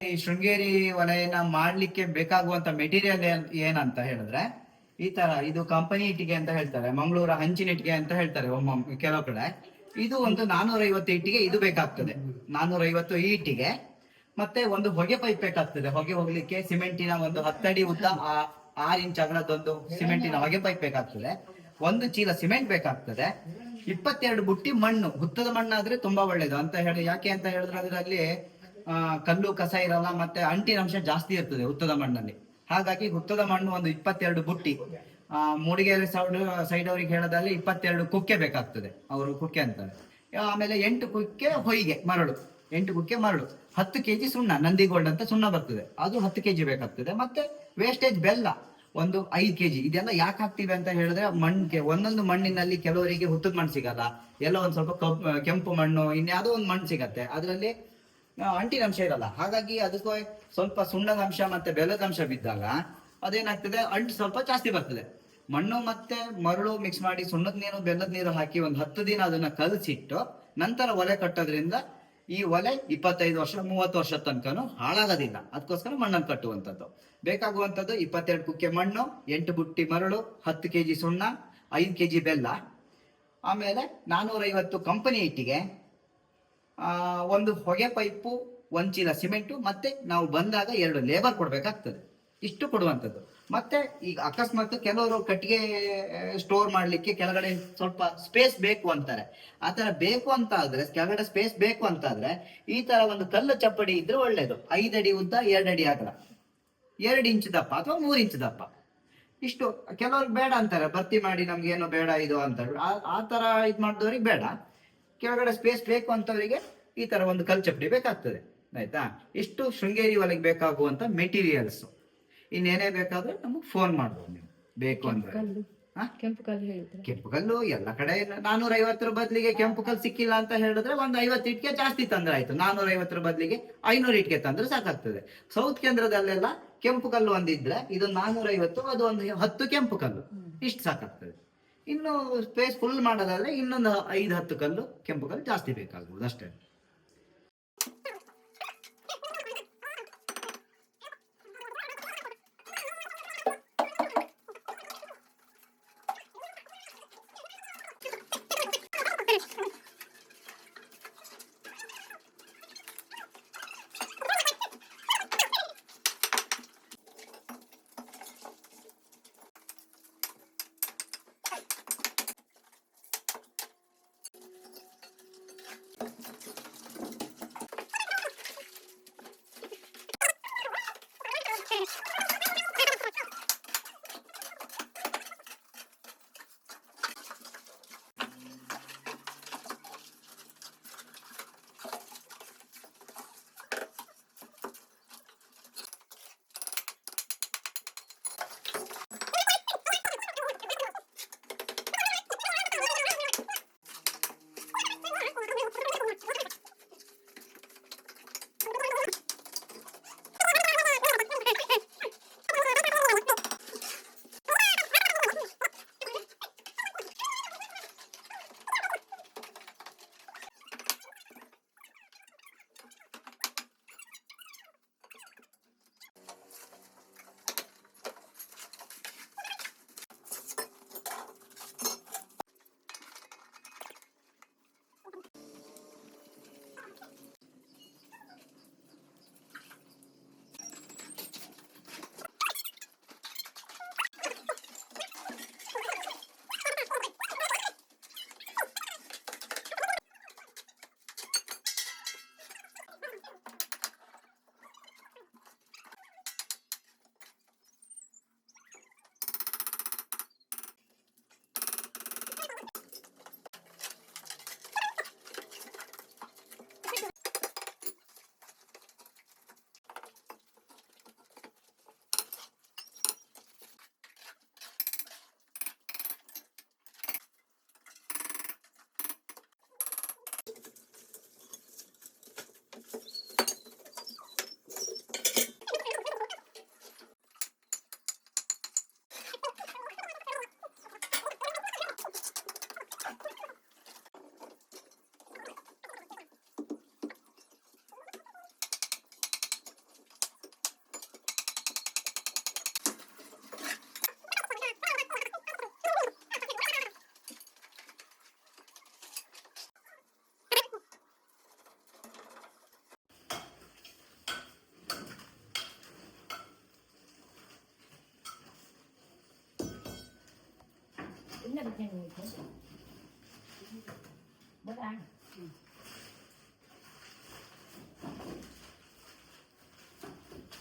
ಈ ಶೃಂಗೇರಿ ವಲಯನ ಮಾಡ್ಲಿಕ್ಕೆ ಬೇಕಾಗುವಂತ ಮೆಟೀರಿಯಲ್ ಏನಂತ ಹೇಳಿದ್ರೆ, ಈ ತರ ಇದು ಕಂಪನಿ ಇಟ್ಟಿಗೆ ಅಂತ ಹೇಳ್ತಾರೆ, ಮಂಗಳೂರು ಹಂಚಿನ ಇಟ್ಟಿಗೆ ಅಂತ ಹೇಳ್ತಾರೆ ಒಮ್ಮೊಮ್ಮೆ ಕೆಲವು ಕಡೆ. ಇದು ಒಂದು 450 ಇಟ್ಟಿಗೆ ಇದು ಬೇಕಾಗ್ತದೆ. 450 ಈ ಇಟ್ಟಿಗೆ. ಮತ್ತೆ ಒಂದು ಹೊಗೆ ಪೈಪ್ ಬೇಕಾಗ್ತದೆ. ಹೊಗೆ ಹೋಗ್ಲಿಕ್ಕೆ ಸಿಮೆಂಟಿನ ಒಂದು 10 ಅಡಿ ಉದ್ದ 6 ಇಂಚ್ ಅಗಲದೊಂದು ಸಿಮೆಂಟಿನ ಹೊಗೆ ಪೈಪ್ ಬೇಕಾಗ್ತದೆ. ಒಂದು ಚೀಲ ಸಿಮೆಂಟ್ ಬೇಕಾಗ್ತದೆ. 22 ಬುಟ್ಟಿ ಮಣ್ಣು, ಹುತ್ತದ ಮಣ್ಣಾದ್ರೆ ತುಂಬಾ ಒಳ್ಳೇದು ಅಂತ ಹೇಳಿ. ಯಾಕೆ ಅಂತ ಹೇಳಿದ್ರೆ ಅದರಲ್ಲಿ ಕಲ್ಲು ಕಸ ಇರಲ್ಲ, ಮತ್ತೆ ಅಂಟಿನ ಅಂಶ ಜಾಸ್ತಿ ಇರ್ತದೆ ಹುತ್ತದ ಮಣ್ಣಲ್ಲಿ. ಹಾಗಾಗಿ ಹುತ್ತದ ಮಣ್ಣು ಒಂದು 22 ಬುಟ್ಟಿ. ಮೂಡಿಗೆರೆ ಸೈಡ್ ಅವ್ರಿಗೆ ಹೇಳೋದಲ್ಲಿ 22 ಕುಕ್ಕೆ ಬೇಕಾಗ್ತದೆ, ಅವರು ಕುಕ್ಕೆ ಅಂತಾರೆ. ಆಮೇಲೆ 8 ಕುಕ್ಕೆ ಹೊಯ್ಗೆ ಮರಳು, 8 ಕುಕ್ಕೆ ಮರಳು, 10 ಕೆಜಿ ಸುಣ್ಣ, ನಂದಿಗೋಲ್ಡ್ ಅಂತ ಸುಣ್ಣ ಬರ್ತದೆ, ಅದು 10 ಕೆಜಿ ಬೇಕಾಗ್ತದೆ. ಮತ್ತೆ ವೇಸ್ಟೇಜ್ ಬೆಲ್ಲ ಒಂದು 5 ಕೆಜಿ. ಇದೆಲ್ಲ ಯಾಕೆ ಹಾಕ್ತಿವಿ ಅಂತ ಹೇಳಿದ್ರೆ, ಮಣ್ಣಿಗೆ ಒಂದೊಂದು ಮಣ್ಣಿನಲ್ಲಿ ಕೆಲವರಿಗೆ ಹುತ್ತದ ಮಣ್ಣು ಸಿಗಲ್ಲ, ಎಲ್ಲ ಒಂದ್ ಸ್ವಲ್ಪ ಕೆಂಪು ಮಣ್ಣು, ಇನ್ಯಾವುದೋ ಒಂದು ಮಣ್ಣು ಸಿಗತ್ತೆ, ಅದರಲ್ಲಿ ಅಂಟಿನ ಅಂಶ ಇರಲ್ಲ. ಹಾಗಾಗಿ ಅದಕ್ಕೆ ಸ್ವಲ್ಪ ಸುಣ್ಣದ ಅಂಶ ಮತ್ತೆ ಬೆಲ್ಲದ ಅಂಶ ಬಿದ್ದಾಗ ಅದೇನಾಗ್ತದೆ, ಅಂಟು ಸ್ವಲ್ಪ ಜಾಸ್ತಿ ಬರ್ತದೆ. ಮಣ್ಣು ಮತ್ತೆ ಮರಳು ಮಿಕ್ಸ್ ಮಾಡಿ ಸುಣ್ಣದ ನೀರು ಬೆಲ್ಲದ ನೀರು ಹಾಕಿ ಒಂದು 10 ದಿನ ಅದನ್ನ ಕಲಸಿಟ್ಟು ನಂತರ ಒಲೆ ಕಟ್ಟೋದ್ರಿಂದ ಈ ಒಲೆ 25 ವರ್ಷ 30 ವರ್ಷ ತನಕನು ಹಾಳಾಗೋದಿಲ್ಲ. ಅದಕ್ಕೋಸ್ಕರ ಮಣ್ಣನ್ನು ಕಟ್ಟುವಂಥದ್ದು. ಬೇಕಾಗುವಂಥದ್ದು 22 ಕುಕ್ಕೆ ಮಣ್ಣು, 8 ಬುಟ್ಟಿ ಮರಳು, 10 ಕೆಜಿ ಸುಣ್ಣ, 5 ಕೆಜಿ ಬೆಲ್ಲ, ಆಮೇಲೆ 450 ಕಂಪನಿ ಇಟ್ಟಿಗೆ, ಒಂದು ಹೊಗೆ ಪೈಪು, 1 ಚೀಲ ಸಿಮೆಂಟು, ಮತ್ತೆ ನಾವು ಬಂದಾಗ 2 ಲೇಬರ್ ಕೊಡ್ಬೇಕಾಗ್ತದೆ. ಇಷ್ಟು ಕೊಡುವಂಥದ್ದು. ಮತ್ತೆ ಈಗ ಅಕಸ್ಮಾತ್ ಕೆಲವರು ಕಟ್ಟಿಗೆ ಸ್ಟೋರ್ ಮಾಡ್ಲಿಕ್ಕೆ ಕೆಳಗಡೆ ಸ್ವಲ್ಪ ಸ್ಪೇಸ್ ಬೇಕು ಅಂತಾರೆ. ಆತರ ಬೇಕು ಅಂತ ಆದ್ರೆ, ಕೆಳಗಡೆ ಸ್ಪೇಸ್ ಬೇಕು ಅಂತ ಆದ್ರೆ ಈ ತರ ಒಂದು ಕಲ್ಲು ಚಪ್ಪಡಿ ಇದ್ರೆ ಒಳ್ಳೇದು. 5 ಅಡಿ ಉದ್ದ, 2 ಅಡಿ ಅಗಲ, 2 ಇಂಚ್ ದಪ್ಪ ಅಥವಾ 3 ಇಂಚ್ ದಪ್ಪ. ಇಷ್ಟು. ಕೆಲವ್ರಿಗೆ ಬೇಡ ಅಂತಾರೆ, ಭರ್ತಿ ಮಾಡಿ ನಮ್ಗೆ ಏನೋ ಬೇಡ ಇದು ಅಂತ. ಆ ತರ ಇದ್ ಮಾಡಿದವ್ರಿಗೆ ಬೇಡ. ಕೆಳಗಡೆ ಸ್ಪೇಸ್ ಬೇಕು ಅಂತವರಿಗೆ ಈ ತರ ಒಂದು ಕಲ್ ಚಪ್ಪಡಿ ಬೇಕಾಗ್ತದೆ. ಆಯ್ತಾ? ಇಷ್ಟು ಶೃಂಗೇರಿ ಒಳಗೆ ಬೇಕಾಗುವಂತ ಮೆಟೀರಿಯಲ್ಸ್. ಇನ್ನೇನೇ ಬೇಕಾದ್ರೆ ನಮಗ್ ಫೋನ್ ಮಾಡ್ಬೋದು ನೀವು, ಬೇಕು ಅಂದ್ರೆ. ಕೆಂಪು ಕಲ್ಲು ಎಲ್ಲ ಕಡೆ 450 ಬದಲಿಗೆ ಕೆಂಪು ಕಲ್ಲು ಸಿಕ್ಕಿಲ್ಲ ಅಂತ ಹೇಳಿದ್ರೆ ಒಂದು 50 ಇಟ್ಕೆ ಜಾಸ್ತಿ ತಂದ್ರೆ ಆಯ್ತು. 450 ಬದಲಿಗೆ 500 ಇಟ್ಕೆ ತಂದ್ರೆ ಸಾಕಾಗ್ತದೆ. ಸೌತ್ ಕೇಂದ್ರದಲ್ಲೆಲ್ಲ ಕೆಂಪು ಕಲ್ಲು ಒಂದಿದ್ರೆ ಇದು 450, ಅದು ಒಂದು 10 ಕೆಂಪು ಕಲ್ಲು, ಇಷ್ಟು ಸಾಕಾಗ್ತದೆ. ಇನ್ನು ಸ್ಪೇಸ್ ಫುಲ್ ಮಾಡೋದಾದ್ರೆ ಇನ್ನೊಂದು 5-10 ಕಲ್ಲು ಕೆಂಪು ಕಲ್ಲು ಜಾಸ್ತಿ ಬೇಕಾಗ್ಬೋದು ಅಷ್ಟೇ.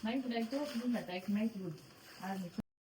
Mấy cái đây trước nhưng mà đây mấy người